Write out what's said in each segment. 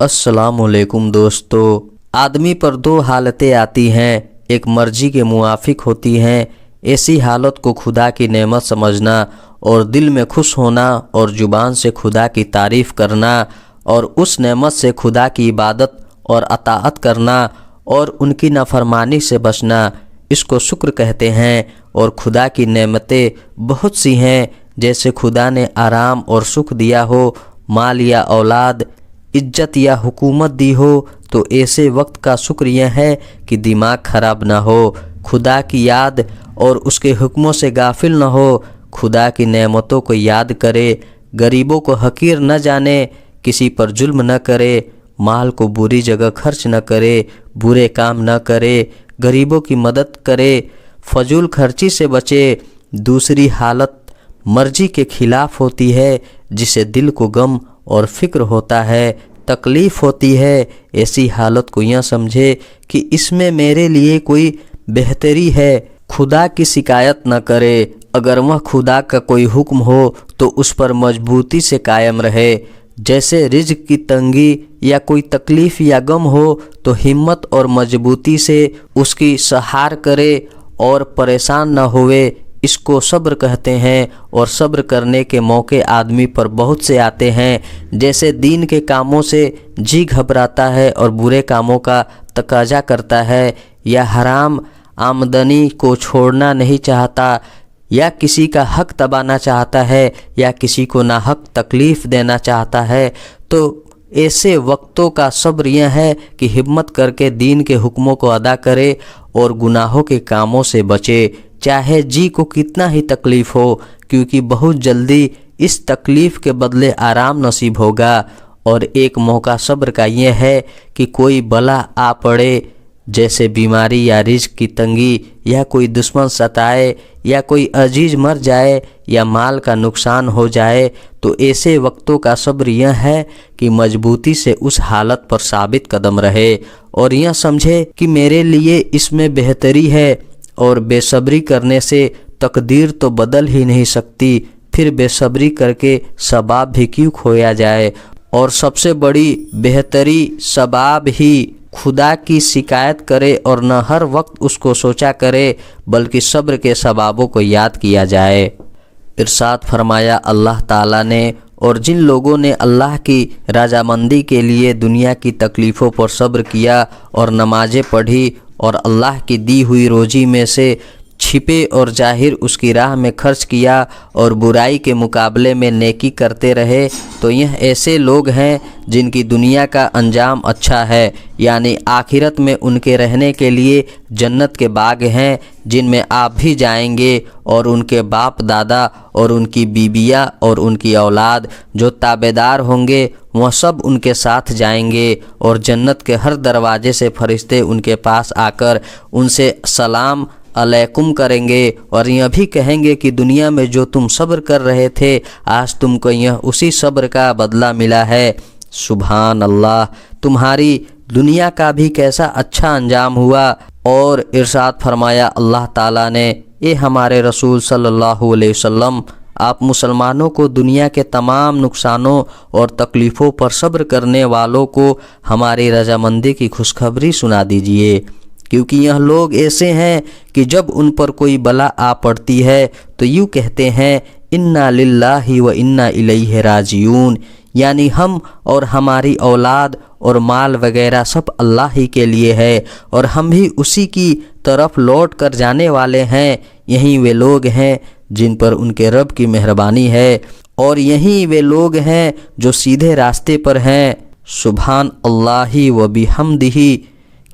अस्सलाम वालेकुम दोस्तों। आदमी पर दो हालतें आती हैं, एक मर्जी के मुआफिक होती हैं। ऐसी हालत को खुदा की नेमत समझना और दिल में खुश होना और ज़ुबान से खुदा की तारीफ़ करना और उस नेमत से खुदा की इबादत और अताअत करना और उनकी नाफरमानी से बचना, इसको शुक्र कहते हैं। और खुदा की नेमतें बहुत सी हैं, जैसे खुदा ने आराम और सुख दिया हो, माल या औलाद, इज्जत या हुकूमत दी हो, तो ऐसे वक्त का शुक्र यह है कि दिमाग खराब ना हो, खुदा की याद और उसके हुक्मों से गाफिल न हो, खुदा की नेमतों को याद करे, गरीबों को हकीर न जाने, किसी पर जुल्म न करे, माल को बुरी जगह खर्च न करे, बुरे काम न करे, गरीबों की मदद करे, फजूल खर्ची से बचे। दूसरी हालत मर्जी के खिलाफ होती है, जिसे दिल को गम और फिक्र होता है, तकलीफ़ होती है। ऐसी हालत को यह समझे कि इसमें मेरे लिए कोई बेहतरी है। खुदा की शिकायत न करे। अगर वह खुदा का कोई हुक्म हो तो उस पर मजबूती से कायम रहे। जैसे रिज़्क की तंगी या कोई तकलीफ़ या गम हो तो हिम्मत और मजबूती से उसकी सहार करे और परेशान न होवे। इसको सब्र कहते हैं। और सब्र करने के मौके आदमी पर बहुत से आते हैं। जैसे दीन के कामों से जी घबराता है और बुरे कामों का तकाजा करता है, या हराम आमदनी को छोड़ना नहीं चाहता, या किसी का हक दबाना चाहता है, या किसी को नाहक तकलीफ़ देना चाहता है, तो ऐसे वक्तों का सब्र यह है कि हिम्मत करके दीन के हुक्मों को अदा करे और गुनाहों के कामों से बचे, चाहे जी को कितना ही तकलीफ़ हो, क्योंकि बहुत जल्दी इस तकलीफ़ के बदले आराम नसीब होगा। और एक मौका सब्र का यह है कि कोई बला आ पड़े, जैसे बीमारी या रिज़्क की तंगी, या कोई दुश्मन सताए, या कोई अजीज मर जाए, या माल का नुकसान हो जाए, तो ऐसे वक्तों का सब्र यह है कि मजबूती से उस हालत पर साबित कदम रहे और यह समझे कि मेरे लिए इसमें बेहतरी है। और बेसब्री करने से तकदीर तो बदल ही नहीं सकती, फिर बेसब्री करके सबाब भी क्यों खोया जाए। और सबसे बड़ी बेहतरी सबाब ही खुदा की शिकायत करे और न हर वक्त उसको सोचा करे, बल्कि सब्र के सबाबों को याद किया जाए। इरशाद फरमाया अल्लाह ताला ने, और जिन लोगों ने अल्लाह की रजामंदी के लिए दुनिया की तकलीफ़ों पर सब्र किया और नमाज़ें पढ़ी और अल्लाह की दी हुई रोज़ी में से छिपे और जाहिर उसकी राह में खर्च किया और बुराई के मुकाबले में नेकी करते रहे, तो यह ऐसे लोग हैं जिनकी दुनिया का अंजाम अच्छा है, यानी आखिरत में उनके रहने के लिए जन्नत के बाग हैं, जिनमें आप भी जाएंगे और उनके बाप दादा और उनकी बीबियाँ और उनकी औलाद जो ताबेदार होंगे वह सब उनके साथ जाएंगे। और जन्नत के हर दरवाजे से फरिश्ते उनके पास आकर उनसे सलाम अलैकुम करेंगे और यह भी कहेंगे कि दुनिया में जो तुम सब्र कर रहे थे, आज तुमको यह उसी सब्र का बदला मिला है। सुभान अल्लाह, तुम्हारी दुनिया का भी कैसा अच्छा अंजाम हुआ। और इरशाद फरमाया अल्लाह ताला ने, ए हमारे रसूल सल्लल्लाहु अलैहि वसल्लम, आप मुसलमानों को दुनिया के तमाम नुकसानों और तकलीफ़ों पर सब्र करने वालों को हमारी रजामंदी की खुशखबरी सुना दीजिए, क्योंकि यह लोग ऐसे हैं कि जब उन पर कोई बला आ पड़ती है तो यूँ कहते हैं इन्ना लिल्लाहि व इन्ना इलैहि राजिऊन, यानी हम और हमारी औलाद और माल वगैरह सब अल्लाह ही के लिए है और हम भी उसी की तरफ लौट कर जाने वाले हैं। यही वे लोग हैं जिन पर उनके रब की मेहरबानी है और यही वे लोग हैं जो सीधे रास्ते पर हैं। सुभान अल्लाहि व बिहम्दिही,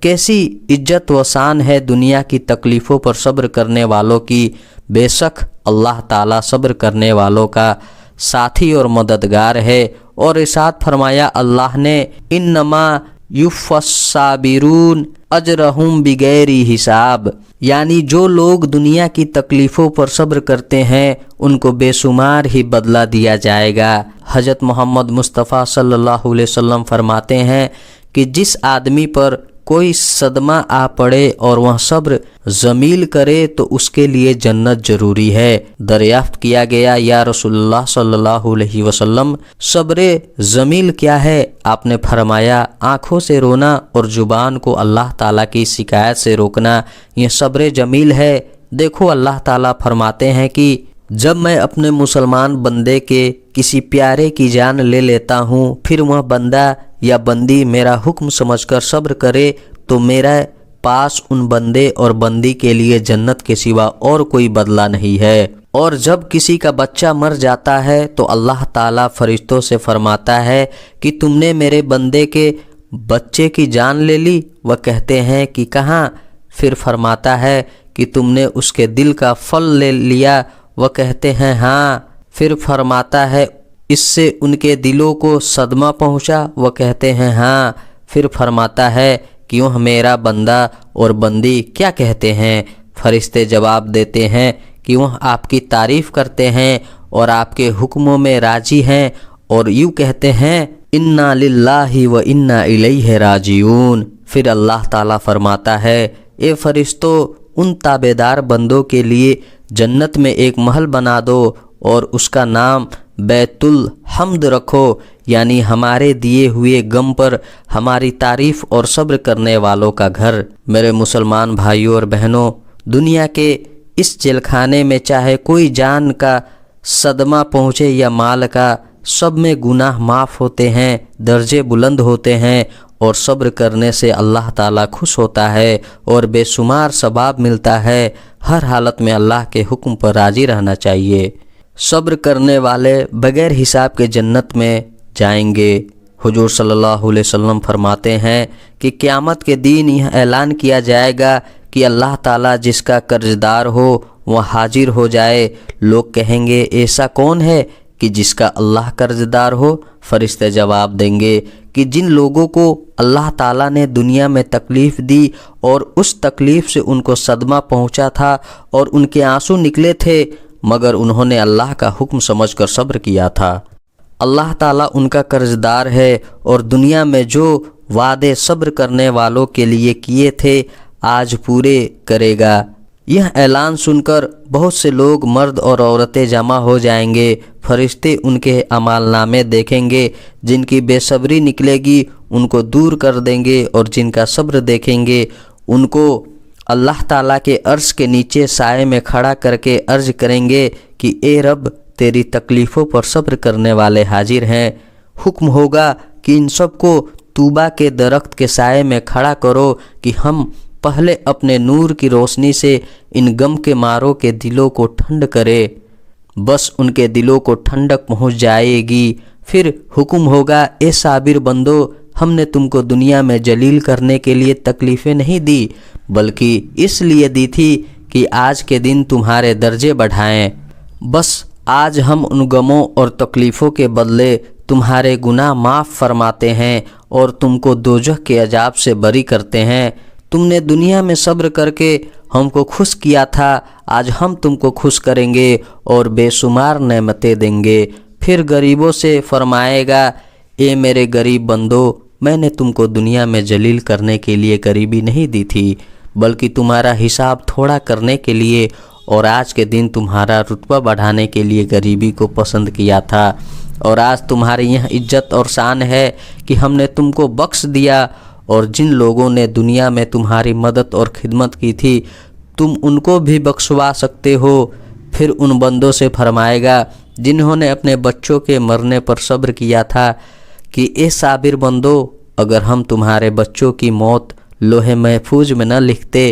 कैसी इज्जत व शान है दुनिया की तकलीफ़ों पर सब्र करने वालों की। बेशक अल्लाह ताला सब्र करने वालों का साथी और मददगार है। और इरशाद फरमाया अल्लाह ने, इन्नमा युफ़स्साबिरून अजरहुम बिगैरी हिसाब, यानी जो लोग दुनिया की तकलीफ़ों पर सब्र करते हैं उनको बेशुमार ही बदला दिया जाएगा। हज़रत मोहम्मद मुस्तफ़ा सल्लल्लाहु अलैहि वसल्लम फरमाते हैं कि जिस आदमी पर कोई सदमा आ पड़े और वह सब्र जमील करे तो उसके लिए जन्नत जरूरी है। दरियाफ्त किया गया, या रसूलुल्लाह सल्लल्लाहु अलैहि वसल्लम, सब्र जमील क्या है? आपने फरमाया, आंखों से रोना और जुबान को अल्लाह ताला की शिकायत से रोकना, यह सब्र जमील है। देखो अल्लाह ताला फरमाते हैं कि जब मैं अपने मुसलमान बंदे के किसी प्यारे की जान ले लेता हूँ, फिर वह बंदा या बंदी मेरा हुक्म समझकर सब्र करे, तो मेरा पास उन बंदे और बंदी के लिए जन्नत के सिवा और कोई बदला नहीं है। और जब किसी का बच्चा मर जाता है तो अल्लाह ताला फरिश्तों से फरमाता है कि तुमने मेरे बंदे के बच्चे की जान ले ली। वह कहते हैं कि कहाँ? फिर फरमाता है कि तुमने उसके दिल का फल ले लिया। वह कहते हैं हाँ। फिर फरमाता है इससे उनके दिलों को सदमा पहुँचा। वह कहते हैं हाँ। फिर फरमाता है क्यों मेरा बंदा और बंदी क्या कहते हैं? फरिश्ते जवाब देते हैं कि वह आपकी तारीफ़ करते हैं और आपके हुक्मों में राजी हैं और यूँ कहते हैं इन्ना लिल्लाहि व इन्ना इलैहि राजिऊन। फिर अल्लाह ताला फरमाता है, ए फरिश्तों, उन ताबेदार बंदों के लिए जन्नत में एक महल बना दो और उसका नाम बैतुल हम्द रखो, यानी हमारे दिए हुए गम पर हमारी तारीफ और सब्र करने वालों का घर। मेरे मुसलमान भाइयों और बहनों, दुनिया के इस जेलखाने में चाहे कोई जान का सदमा पहुँचे या माल का, सब में गुनाह माफ़ होते हैं, दर्जे बुलंद होते हैं और सब्र करने से अल्लाह ताला खुश होता है और बेशुमार सवाब मिलता है। हर हालत में अल्लाह के हुक्म पर राज़ी रहना चाहिए। सब्र करने वाले बगैर हिसाब के जन्नत में जाएंगे। हुजूर सल्लल्लाहु अलैहि वसल्लम फरमाते हैं कि क़यामत के दिन यह ऐलान किया जाएगा कि अल्लाह ताला जिसका कर्जदार हो वह हाजिर हो जाए। लोग कहेंगे ऐसा कौन है कि जिसका अल्लाह कर्जदार हो? फरिश्ते जवाब देंगे कि जिन लोगों को अल्लाह ताला ने दुनिया में तकलीफ़ दी और उस तकलीफ़ से उनको सदमा पहुंचा था और उनके आंसू निकले थे, मगर उन्होंने अल्लाह का हुक्म समझकर सब्र किया था। अल्लाह ताला उनका कर्जदार है और दुनिया में जो वादे सब्र करने वालों के लिए किए थे आज पूरे करेगा। यह ऐलान सुनकर बहुत से लोग, मर्द और औरतें जमा हो जाएंगे। फरिश्ते उनके अमालनामे देखेंगे, जिनकी बेसब्री निकलेगी उनको दूर कर देंगे और जिनका सब्र देखेंगे उनको अल्लाह ताला के अर्श के नीचे साए में खड़ा करके अर्ज करेंगे कि ए रब, तेरी तकलीफ़ों पर सब्र करने वाले हाजिर हैं। हुक्म होगा कि इन सब को तूबा के दरख्त के साए में खड़ा करो कि हम पहले अपने नूर की रोशनी से इन गम के मारों के दिलों को ठंड करे। बस उनके दिलों को ठंडक पहुंच जाएगी। फिर हुक्म होगा, ए साबिर बंदो, हमने तुमको दुनिया में जलील करने के लिए तकलीफ़ें नहीं दी, बल्कि इसलिए दी थी कि आज के दिन तुम्हारे दर्जे बढ़ाएं। बस आज हम उन गमों और तकलीफ़ों के बदले तुम्हारे गुनाह माफ़ फरमाते हैं और तुमको दोजख के अजाब से बरी करते हैं। तुमने दुनिया में सब्र करके हमको खुश किया था, आज हम तुमको खुश करेंगे और बेशुमार नेमतें देंगे। फिर गरीबों से फरमाएगा, ए मेरे गरीब बंदो, मैंने तुमको दुनिया में जलील करने के लिए गरीबी नहीं दी थी, बल्कि तुम्हारा हिसाब थोड़ा करने के लिए और आज के दिन तुम्हारा रुतबा बढ़ाने के लिए गरीबी को पसंद किया था। और आज तुम्हारी यह इज्जत और शान है कि हमने तुमको बख्श दिया और जिन लोगों ने दुनिया में तुम्हारी मदद और खिदमत की थी तुम उनको भी बख्शवा सकते हो। फिर उन बंदों से फरमाएगा जिन्होंने अपने बच्चों के मरने पर सब्र किया था कि ए साबिर बंदो, अगर हम तुम्हारे बच्चों की मौत लोहे महफूज में न लिखते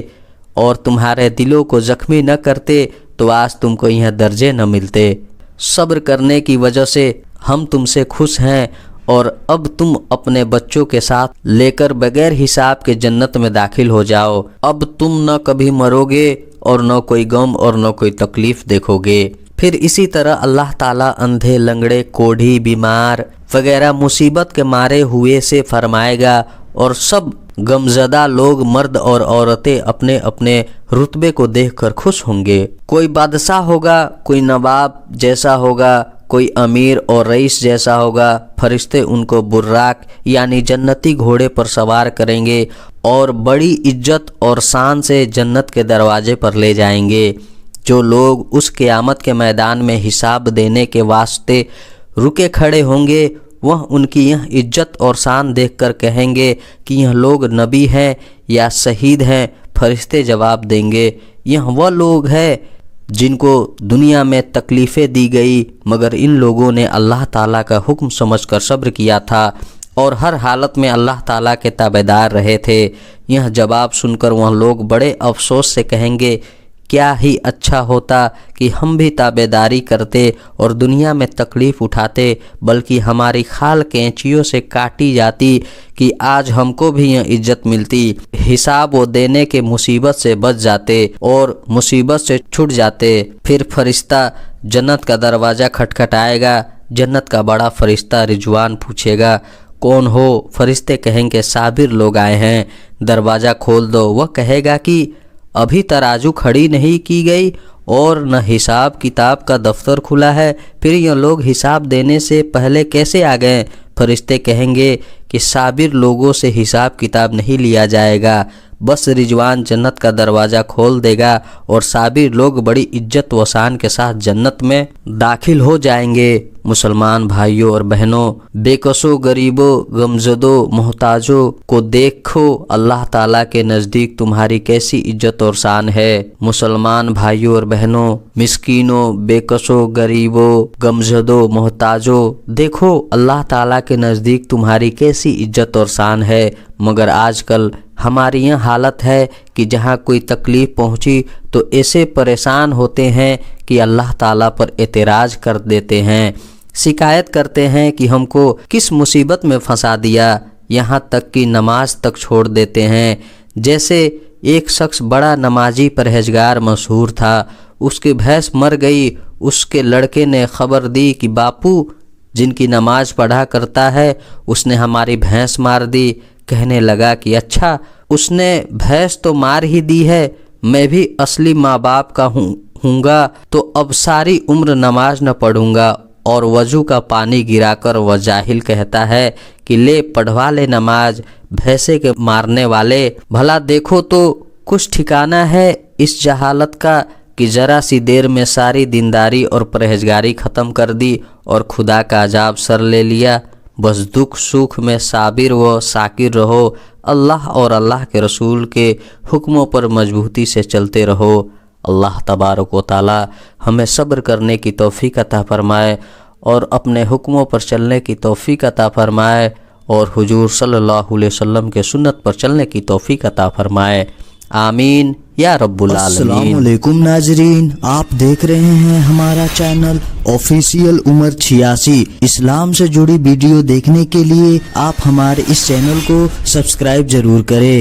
और तुम्हारे दिलों को जख्मी न करते तो आज तुमको यह दर्जे न मिलते। सब्र करने की वजह से हम तुमसे खुश हैं और अब तुम अपने बच्चों के साथ लेकर बगैर हिसाब के जन्नत में दाखिल हो जाओ। अब तुम न कभी मरोगे और न कोई गम और न कोई तकलीफ देखोगे। फिर इसी तरह अल्लाह ताला अंधे, लंगड़े, कोढ़ी, बीमार वगैरह मुसीबत के मारे हुए से फरमाएगा और सब गमज़दा लोग, मर्द और औरतें अपने अपने रुतबे को देखकर खुश होंगे। कोई बादशाह होगा, कोई नवाब जैसा होगा, कोई अमीर और रईस जैसा होगा। फरिश्ते उनको बुर्राक यानी जन्नती घोड़े पर सवार करेंगे और बड़ी इज्जत और शान से जन्नत के दरवाजे पर ले जाएंगे। जो लोग उस क़यामत के मैदान में हिसाब देने के वास्ते रुके खड़े होंगे, वह उनकी यह इज्जत और शान देखकर कहेंगे कि यह लोग नबी हैं या शहीद हैं। फरिश्ते जवाब देंगे, यह वह लोग हैं जिनको दुनिया में तकलीफ़ें दी गई, मगर इन लोगों ने अल्लाह ताला का हुक्म समझकर सब्र किया था और हर हालत में अल्लाह ताला के ताबेदार रहे थे। यह जवाब सुनकर वह लोग बड़े अफसोस से कहेंगे, क्या ही अच्छा होता कि हम भी ताबेदारी करते और दुनिया में तकलीफ़ उठाते, बल्कि हमारी खाल कैंचियों से काटी जाती कि आज हमको भी यह इज्जत मिलती। हिसाब वो देने के मुसीबत से बच जाते और मुसीबत से छूट जाते। फिर फरिश्ता जन्नत का दरवाज़ा खटखटाएगा। जन्नत का बड़ा फरिश्ता रिजवान पूछेगा, कौन हो? फरिश्ते कहेंगे, साबिर लोग आए हैं, दरवाज़ा खोल दो। वह कहेगा कि अभी तराजू खड़ी नहीं की गई और न हिसाब किताब का दफ्तर खुला है, फिर ये लोग हिसाब देने से पहले कैसे आ गए? फरिश्ते कहेंगे कि साबिर लोगों से हिसाब किताब नहीं लिया जाएगा, बस रिजवान जन्नत का दरवाज़ा खोल देगा और साबिर लोग बड़ी इज्जत व शान के साथ जन्नत में दाखिल हो जाएंगे। मुसलमान भाइयों और बहनों, बेकसों, गरीबों, गमज़दों, मोहताजों को देखो, अल्लाह ताला के नज़दीक तुम्हारी कैसी इज्जत और शान है। मुसलमान भाइयों और बहनों, मिस्कीनों, बेकसों, गरीबों, गमज़दों, मोहताजों, देखो अल्लाह ताला के नज़दीक तुम्हारी कैसी इज्जत और शान है। मगर आजकल हमारी यह हालत है कि जहाँ कोई तकलीफ़ पहुँची तो ऐसे परेशान होते हैं कि अल्लाह ताला पर एतराज़ कर देते हैं, शिकायत करते हैं कि हमको किस मुसीबत में फंसा दिया, यहाँ तक कि नमाज तक छोड़ देते हैं। जैसे एक शख्स बड़ा नमाजी परहेजगार मशहूर था, उसकी भैंस मर गई। उसके लड़के ने खबर दी कि बापू जिनकी नमाज पढ़ा करता है उसने हमारी भैंस मार दी। कहने लगा कि अच्छा, उसने भैंस तो मार ही दी है, मैं भी असली माँ बाप का हूँगा तो अब सारी उम्र नमाज न पढ़ूँगा। और वजू का पानी गिराकर वह जाहिल कहता है कि ले पढ़वा ले नमाज, भैंसे के मारने वाले। भला देखो तो कुछ ठिकाना है इस जहालत का कि ज़रा सी देर में सारी दीनदारी और परहेजगारी ख़त्म कर दी और खुदा का अजाब सर ले लिया। बस दुख सुख में साबिर व साकिर रहो, अल्लाह और अल्लाह के रसूल के हुक्मों पर मजबूती से चलते रहो। अल्लाह तबारक व तआला हमें सब्र करने की तौफीक अता फरमाए और अपने हुक्मों पर चलने की तौफीक अता फरमाए और हुजूर सल्लल्लाहु अलैहि वसल्लम के सुन्नत पर चलने की तौफीक अता फरमाए। आमीन या रब्बुल आलमीन। अस्सलामु अलैकुम नाजरीन, आप देख रहे हैं हमारा चैनल ऑफिशियल उमर 86। इस्लाम से जुड़ी वीडियो देखने के लिए आप हमारे इस चैनल को सब्सक्राइब जरूर करें।